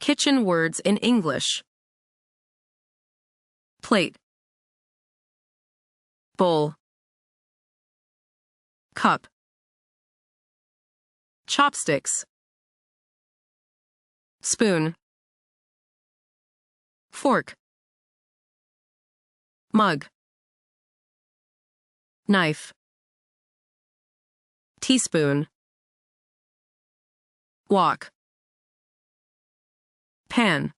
Kitchen words in English. Plate, bowl, cup, chopsticks, spoon, fork, mug, knife, teaspoon, wok, pan,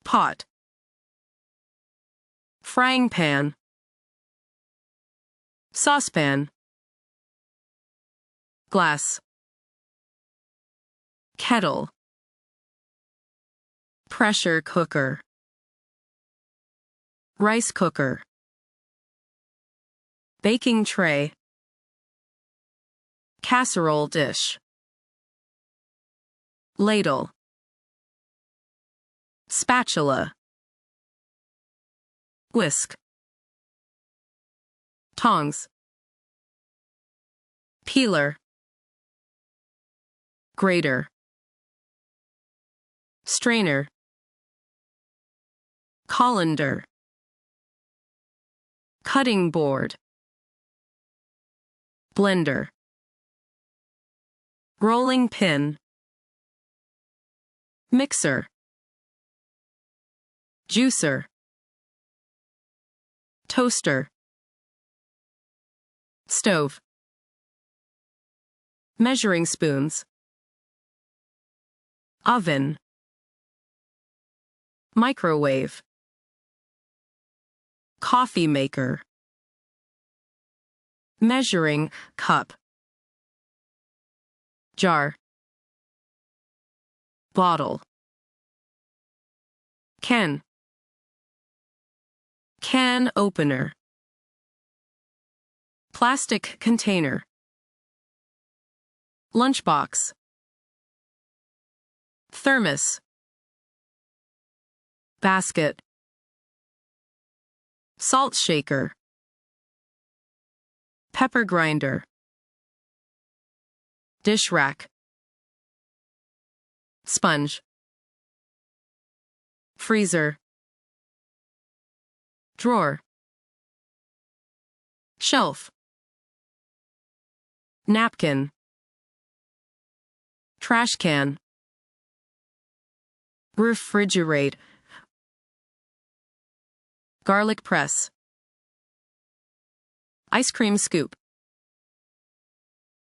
pot, frying pan, saucepan, glass, kettle, pressure cooker, rice cooker, baking tray, casserole dish, ladle, spatula, whisk, tongs, peeler, grater, strainer, colander, cutting board, blender, rolling pin, mixer, juicer, toaster, stove, measuring spoons, oven, microwave, coffee maker, measuring cup, jar, bottle, can opener, plastic container, lunchbox, thermos, basket, salt shaker, pepper grinder, dish rack, sponge, freezer, drawer, shelf, napkin, trash can, refrigerate, garlic press, ice cream scoop.